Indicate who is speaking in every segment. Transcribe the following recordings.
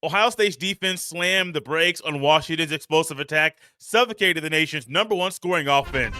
Speaker 1: Ohio State's defense slammed the brakes on Washington's explosive attack, suffocated the nation's number one scoring offense.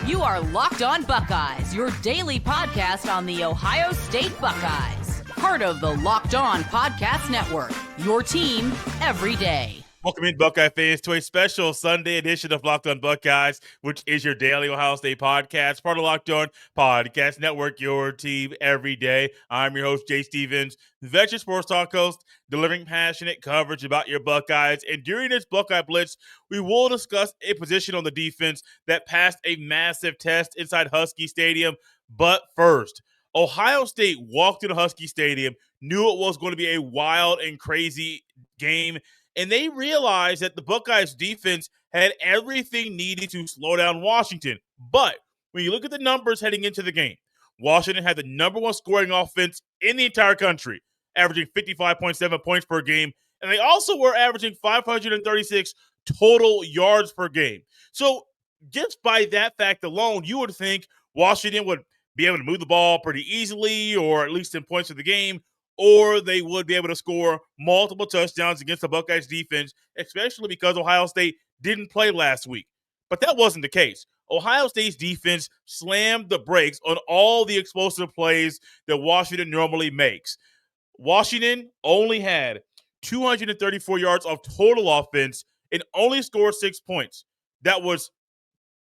Speaker 2: You are Locked On Buckeyes, your daily podcast on the Ohio State Buckeyes. Part of the Locked On Podcast Network, your team every day.
Speaker 1: Welcome in, Buckeye fans, to a special Sunday edition of Locked On Buckeyes, which is your daily Ohio State podcast, part of Locked On Podcast Network, your team every day. I'm your host, Jay Stevens, veteran sports talk host, delivering passionate coverage about your Buckeyes. And during this Buckeye Blitz, we will discuss a position on the defense that passed a massive test inside Husky Stadium. But first, Ohio State walked into Husky Stadium, knew it was going to be a wild and crazy game, and they realized that the Buckeyes defense had everything needed to slow down Washington. But when you look at the numbers heading into the game, Washington had the number one scoring offense in the entire country, averaging 55.7 points per game. And they also were averaging 536 total yards per game. So just by that fact alone, you would think Washington would be able to move the ball pretty easily, or at least in points of the game, or they would be able to score multiple touchdowns against the Buckeyes defense, especially because Ohio State didn't play last week. But that wasn't the case. Ohio State's defense slammed the brakes on all the explosive plays that Washington normally makes. Washington only had 234 yards of total offense and only scored 6 points. That was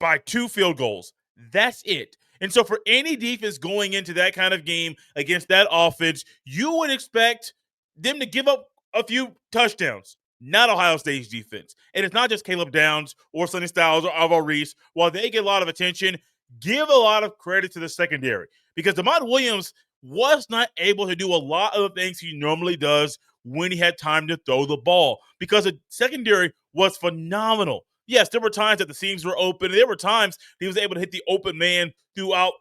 Speaker 1: by 2 field goals. That's it. And so for any defense going into that kind of game against that offense, you would expect them to give up a few touchdowns. Not Ohio State's defense. And it's not just Caleb Downs or Sonny Styles or Alvaro Reese. While they get a lot of attention, give a lot of credit to the secondary. Because DeMont Williams was not able to do a lot of the things he normally does when he had time to throw the ball. Because the secondary was phenomenal. Yes, there were times that the seams were open. There were times he was able to hit the open man throughout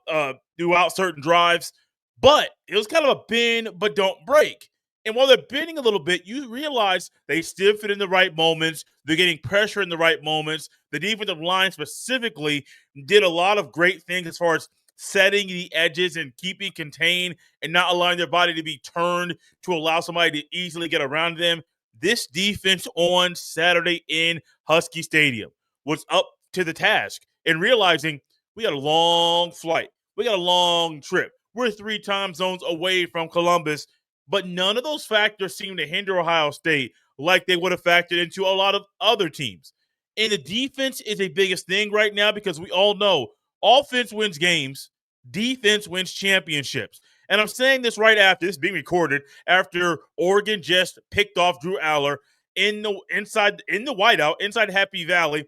Speaker 1: certain drives. But it was kind of a bend but don't break. And while they're bending a little bit, you realize they stiff it in the right moments. They're getting pressure in the right moments. The defensive line specifically did a lot of great things as far as setting the edges and keeping contained and not allowing their body to be turned to allow somebody to easily get around them. This defense on Saturday in Husky Stadium was up to the task and realizing we got a long flight. We got a long trip. We're 3 time zones away from Columbus, but none of those factors seem to hinder Ohio State like they would have factored into a lot of other teams. And the defense is a biggest thing right now because we all know offense wins games, defense wins championships. And I'm saying this right after this being recorded, after Oregon just picked off Drew Aller in the whiteout inside Happy Valley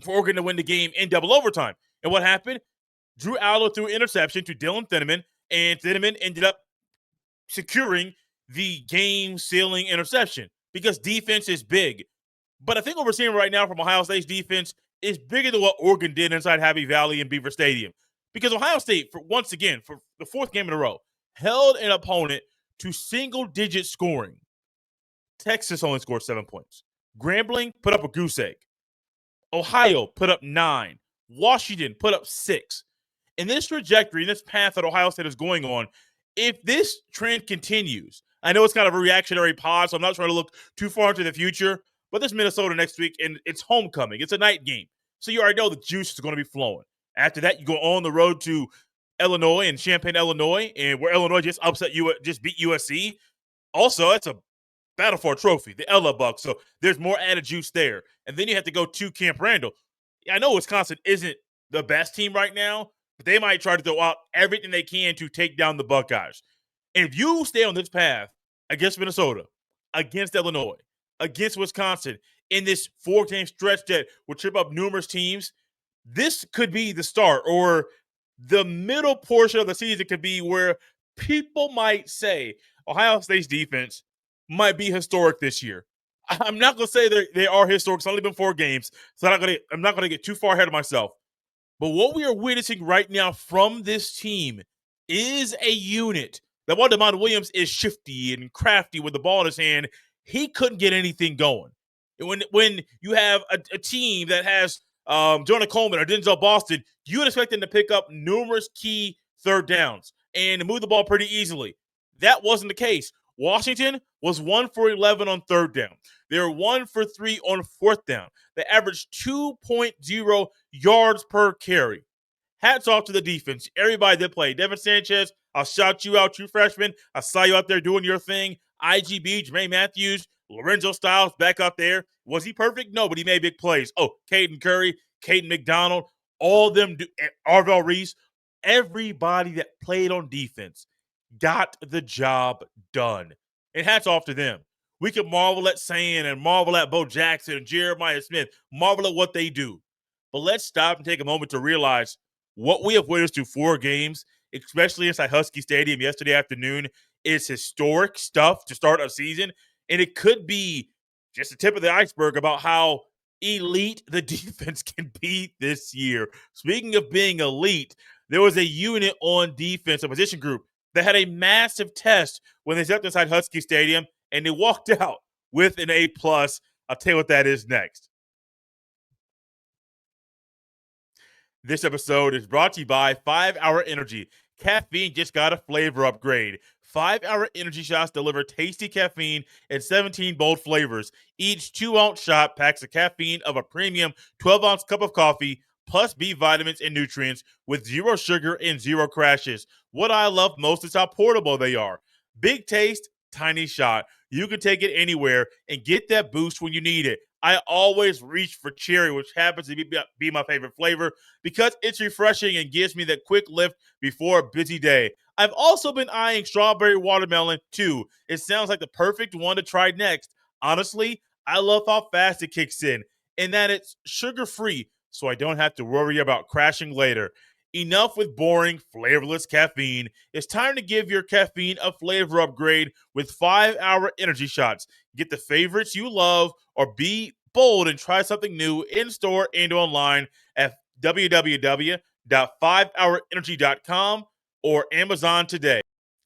Speaker 1: for Oregon to win the game in double overtime. And what happened? Drew Aller threw an interception to Dylan Thieneman, and Thieneman ended up securing the game-sealing interception because defense is big. But I think what we're seeing right now from Ohio State's defense is bigger than what Oregon did inside Happy Valley and Beaver Stadium. Because Ohio State, once again, for the 4th game in a row, held an opponent to single-digit scoring. Texas only scored 7 points. Grambling put up a goose egg. Ohio put up 9. Washington put up 6. In this trajectory, in this path that Ohio State is going on, if this trend continues, I know it's kind of a reactionary pod, so I'm not trying to look too far into the future, but this Minnesota next week, and it's homecoming. It's a night game. So you already know the juice is going to be flowing. After that, you go on the road to Illinois and Champaign, Illinois, and where Illinois just beat USC. Also, it's a battle for a trophy, the Ella Bucks. So there's more added juice there. And then you have to go to Camp Randall. I know Wisconsin isn't the best team right now, but they might try to throw out everything they can to take down the Buckeyes. And if you stay on this path against Minnesota, against Illinois, against Wisconsin, in this 4-game stretch that will trip up numerous teams, this could be the start, or the middle portion of the season could be where people might say Ohio State's defense might be historic this year. I'm not going to say they are historic. It's only been 4 games, so I'm not going to get too far ahead of myself. But what we are witnessing right now from this team is a unit that, while DeMont Williams is shifty and crafty with the ball in his hand, he couldn't get anything going. And when you have a team that has Jonah Coleman or Denzel Boston, you would expect them to pick up numerous key third downs. and move the ball pretty easily. That wasn't the case. Washington was 1 for 11 on third down. They were 1 for 3 on fourth down. They averaged 2.0 yards per carry. Hats off to the defense. Everybody that played. Devin Sanchez, I'll shout you out, true freshman. I saw you out there doing your thing. IGB, Jermaine Matthews, Lorenzo Styles back out there. Was he perfect? No, but he made big plays. Oh, Caden Curry, Caden McDonald, all of them, Arvell Reese, everybody that played on defense got the job done. And hats off to them. We can marvel at Sand and marvel at Bo Jackson and Jeremiah Smith, marvel at what they do. But let's stop and take a moment to realize what we have witnessed through 4 games, especially inside Husky Stadium yesterday afternoon, is historic stuff to start a season. And it could be just the tip of the iceberg about how elite the defense can be this year. Speaking of being elite, there was a unit on defense, a position group, that had a massive test when they stepped inside Husky Stadium, and they walked out with an A+. I'll tell you what that is next. This episode is brought to you by 5 Hour Energy. Caffeine just got a flavor upgrade. 5 Hour Energy shots deliver tasty caffeine in 17 bold flavors. Each 2-ounce shot packs the caffeine of a premium 12-ounce cup of coffee, plus B vitamins and nutrients with 0 sugar and 0 crashes. What I love most is how portable they are. Big taste, tiny shot. You can take it anywhere and get that boost when you need it. I always reach for cherry, which happens to be my favorite flavor because it's refreshing and gives me that quick lift before a busy day. I've also been eyeing strawberry watermelon too. It sounds like the perfect one to try next. Honestly, I love how fast it kicks in and that it's sugar-free, so I don't have to worry about crashing later. Enough with boring, flavorless caffeine. It's time to give your caffeine a flavor upgrade with 5 Hour Energy shots. Get the favorites you love or be bold and try something new in-store and online at www.5hourenergy.com or Amazon today.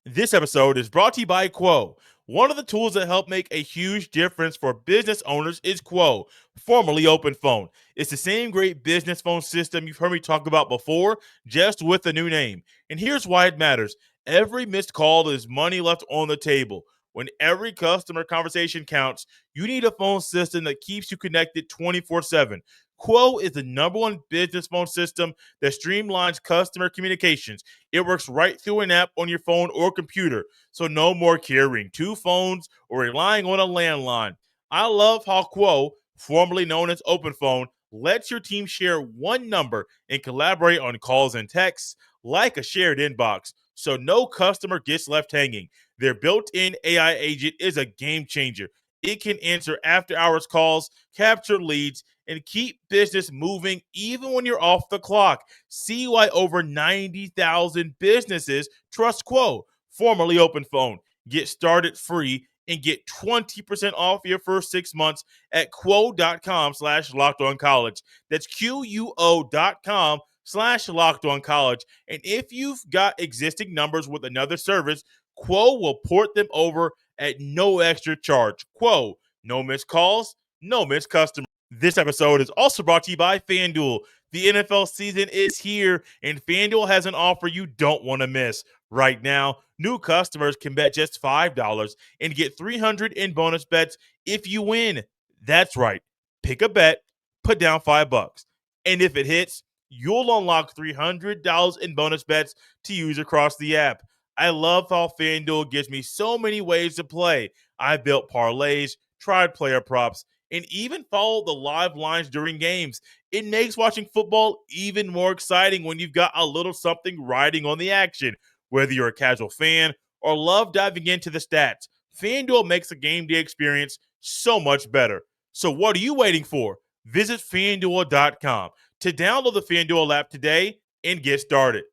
Speaker 1: This episode is brought to you by Quo. One of the tools that help make a huge difference for business owners is Quo, formerly Open Phone. It's the same great business phone system you've heard me talk about before, just with a new name. And here's why it matters. Every missed call is money left on the table. When every customer conversation counts, you need a phone system that keeps you connected 24/7. Quo is the #1 business phone system that streamlines customer communications. It works right through an app on your phone or computer, so no more carrying 2 phones or relying on a landline. I love how Quo, formerly known as Open Phone, lets your team share one number and collaborate on calls and texts like a shared inbox, so no customer gets left hanging. Their built-in AI agent is a game changer. It can answer after-hours calls, capture leads, and keep business moving even when you're off the clock. See why over 90,000 businesses trust Quo, formerly Open Phone. Get started free and get 20% off your first 6 months at quo.com/lockedoncollege. That's QUO.com/lockedoncollege. And if you've got existing numbers with another service, Quo will port them over at no extra charge. Quo, no missed calls, no missed customers. This episode is also brought to you by FanDuel. The NFL season is here, and FanDuel has an offer you don't want to miss. Right now, new customers can bet just $5 and get $300 in bonus bets if you win. That's right. Pick a bet, put down $5. And if it hits, you'll unlock $300 in bonus bets to use across the app. I love how FanDuel gives me so many ways to play. I built parlays, tried player props, and even followed the live lines during games. It makes watching football even more exciting when you've got a little something riding on the action. Whether you're a casual fan or love diving into the stats, FanDuel makes the game day experience so much better. So what are you waiting for? Visit FanDuel.com to download the FanDuel app today and get started.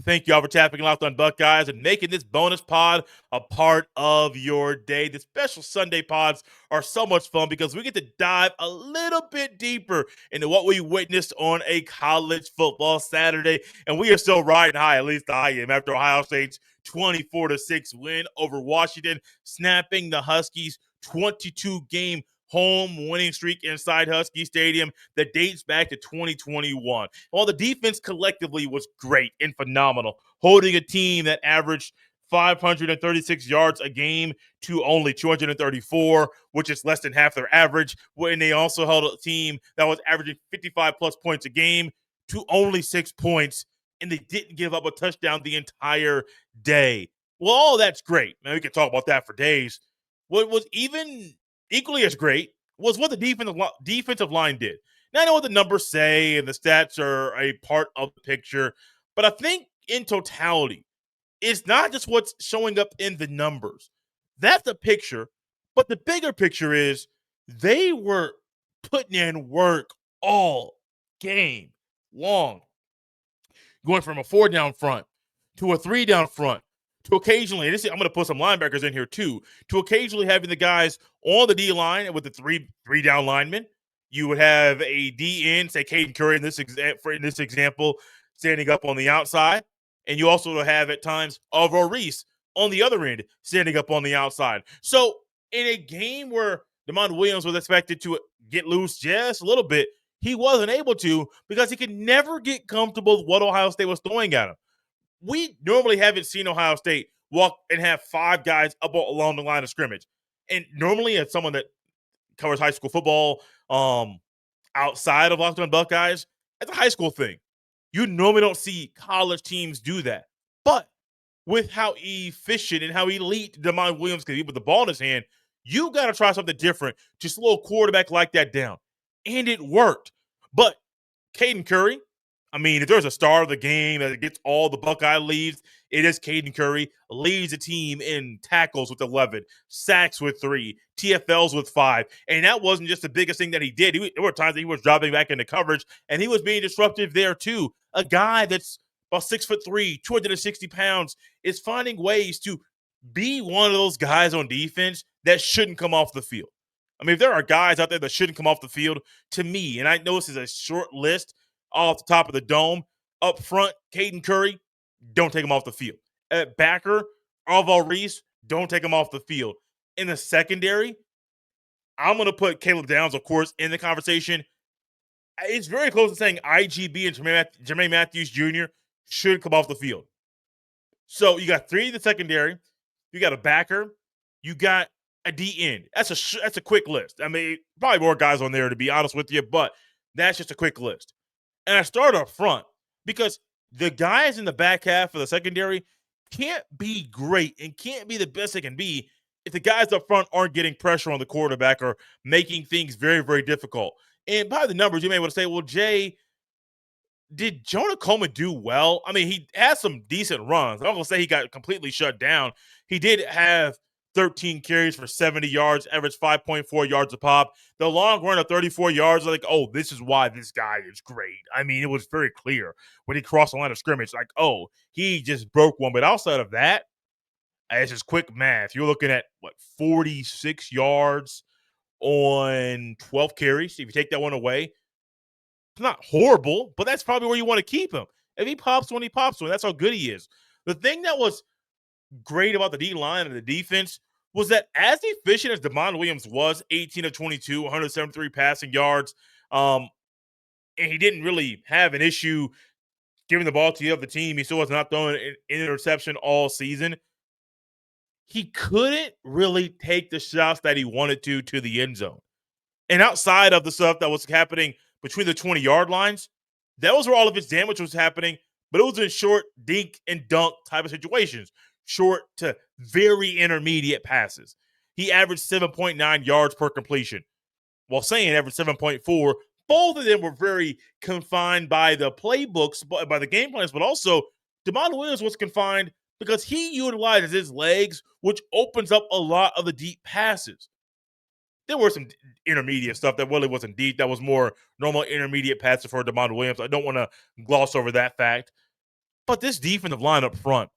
Speaker 1: Thank y'all for tapping Locked on Buckeyes and making this bonus pod a part of your day. The special Sunday pods are so much fun because we get to dive a little bit deeper into what we witnessed on a college football Saturday. And we are still riding high, at least I am, after Ohio State's 24-6 win over Washington, snapping the Huskies' 22-game home winning streak inside Husky Stadium that dates back to 2021. While the defense collectively was great and phenomenal, holding a team that averaged 536 yards a game to only 234, which is less than half their average. When they also held a team that was averaging 55 plus points a game to only 6 points, and they didn't give up a touchdown the entire day. Well, all that's great. Man, we can talk about that for days. What was even equally as great was what the defensive line did. Now, I know what the numbers say, and the stats are a part of the picture, but I think in totality, it's not just what's showing up in the numbers. That's the picture, but the bigger picture is they were putting in work all game long, going from a 4-down front to a 3-down front to occasionally, I'm going to put some linebackers in here too, to occasionally having the guys on the D line with the three down linemen. You would have a D end, say Caden Curry in this example, standing up on the outside. And you also have at times Alvaro Reese on the other end, standing up on the outside. So in a game where DeMond Williams was expected to get loose just a little bit, he wasn't able to because he could never get comfortable with what Ohio State was throwing at him. We normally haven't seen Ohio State walk and have 5 guys up along the line of scrimmage. And normally, as someone that covers high school football outside of Locked On Buckeyes, it's a high school thing. You normally don't see college teams do that. But with how efficient and how elite DeMond Williams can be with the ball in his hand, you got to try something different to slow a quarterback like that down. And it worked. But Caden Curry, I mean, if there's a star of the game that gets all the Buckeye leads, it is Caden Curry. Leads the team in tackles with 11, sacks with 3, TFLs with 5. And that wasn't just the biggest thing that he did. There were times that he was dropping back into coverage, and he was being disruptive there too. A guy that's about 6'3", 260 pounds, is finding ways to be one of those guys on defense that shouldn't come off the field. I mean, if there are guys out there that shouldn't come off the field, to me, and I know this is a short list off the top of the dome, up front, Caden Curry, don't take him off the field. At backer, Alvaro Reese, don't take him off the field. In the secondary, I'm going to put Caleb Downs, of course, in the conversation. It's very close to saying IGB and Jermaine Matthews Jr. should come off the field. So you got 3 in the secondary, you got a backer, you got a D end. That's a quick list. I mean, probably more guys on there, to be honest with you, but that's just a quick list. And I start up front because the guys in the back half of the secondary can't be great and can't be the best they can be if the guys up front aren't getting pressure on the quarterback or making things very, very difficult. And by the numbers, you may want to say, well, Jay, did Jonah Coleman do well? I mean, he had some decent runs. I'm not going to say he got completely shut down. He did have 13 carries for 70 yards, averaged 5.4 yards a pop. The long run of 34 yards, like, oh, this is why this guy is great. I mean, it was very clear when he crossed the line of scrimmage, like, oh, he just broke one. But outside of that, it's just quick math. You're looking at, 46 yards on 12 carries. If you take that one away, it's not horrible, but that's probably where you want to keep him. If he pops one, he pops one. That's how good he is. The thing that was great about the D-line and the defense was that as efficient as DeMond Williams was, 18 of 22, 173 passing yards, and he didn't really have an issue giving the ball to the other team. He still was not throwing an interception all season. He couldn't really take the shots that he wanted to the end zone. And outside of the stuff that was happening between the 20-yard lines, that was where all of his damage was happening, but it was in short dink and dunk type of situations. Short to very intermediate passes. He averaged 7.9 yards per completion. While saying averaged 7.4, both of them were very confined by the playbooks, by the game plans, but also DeMond Williams was confined because he utilizes his legs, which opens up a lot of the deep passes. There were some intermediate stuff that really wasn't deep. That was more normal intermediate passes for DeMond Williams. I don't want to gloss over that fact. But this defensive line up front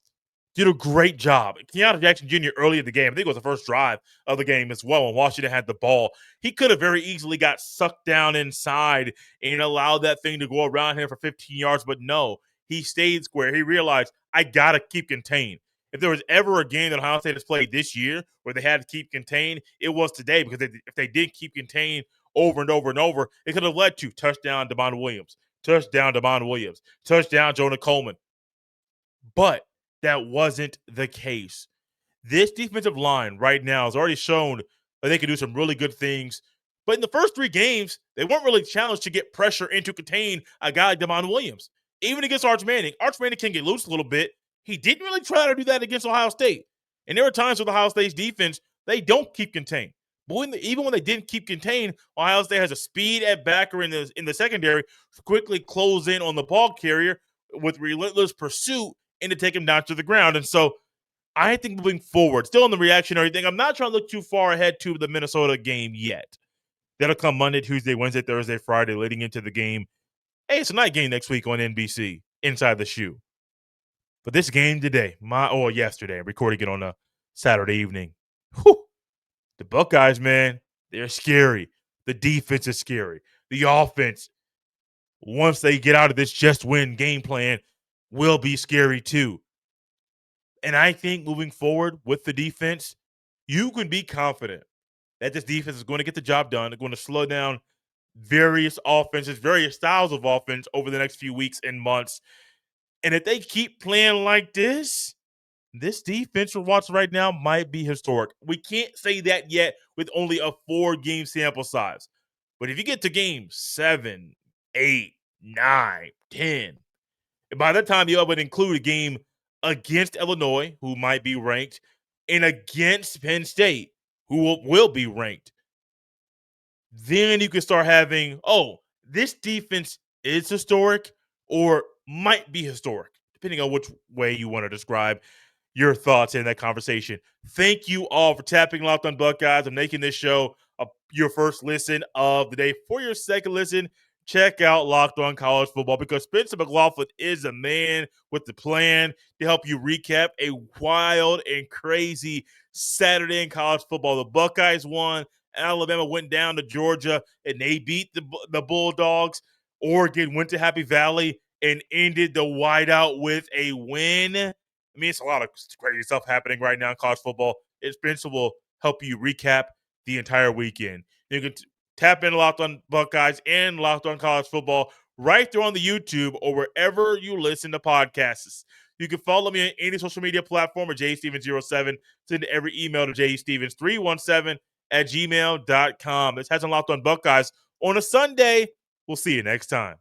Speaker 1: did a great job. Keanu Jackson Jr. early in the game, I think it was the first drive of the game as well, when Washington had the ball. He could have very easily got sucked down inside and allowed that thing to go around him for 15 yards, but no. He stayed square. He realized, I got to keep contained. If there was ever a game that Ohio State has played this year where they had to keep contained, it was today, because if they did keep contained over and over and over, it could have led to touchdown Devon Williams, touchdown Jonah Coleman. But that wasn't the case. This defensive line right now has already shown that they can do some really good things. But in the first 3 games, they weren't really challenged to get pressure and to contain a guy like Devon Williams. Even against Arch Manning can get loose a little bit. He didn't really try to do that against Ohio State. And there were times with Ohio State's defense, they don't keep contained. But even when they didn't keep contained, Ohio State has a speed at backer in the secondary to quickly close in on the ball carrier with relentless pursuit and to take him down to the ground. And so I think moving forward, still in the reactionary thing, I'm not trying to look too far ahead to the Minnesota game yet. That'll come Monday, Tuesday, Wednesday, Thursday, Friday, leading into the game. Hey, it's a night game next week on NBC, Inside the Shoe. But this game today, yesterday, I'm recording it on a Saturday evening. Whew, the Buckeyes, man, they're scary. The defense is scary. The offense, once they get out of this just win game plan, will be scary too. And I think moving forward with the defense, you can be confident that this defense is going to get the job done. They're going to slow down various offenses, various styles of offense over the next few weeks and months. And if they keep playing like this defense we're watching right now might be historic. We can't say that yet with only a 4-game sample size. But if you get to game 7, 8, 9, 10, and by that time you would include a game against Illinois, who might be ranked, and against Penn State, who will be ranked, then you can start having, this defense is historic or might be historic, depending on which way you want to describe your thoughts in that conversation. Thank you all for tapping Locked on Buckeyes and making this show your first listen of the day. For your second listen, check out Locked on College Football, because Spencer McLaughlin is a man with the plan to help you recap a wild and crazy Saturday in college football. The Buckeyes won. Alabama went down to Georgia, and they beat the Bulldogs. Oregon went to Happy Valley and ended the whiteout with a win. I mean, it's a lot of crazy stuff happening right now in college football. Spencer will help you recap the entire weekend. You can tap in Locked on Buckeyes and Locked on College Football right there on the YouTube or wherever you listen to podcasts. You can follow me on any social media platform at jstevens07. Send every email to jstevens317@gmail.com. This has been Locked on Buckeyes on a Sunday. We'll see you next time.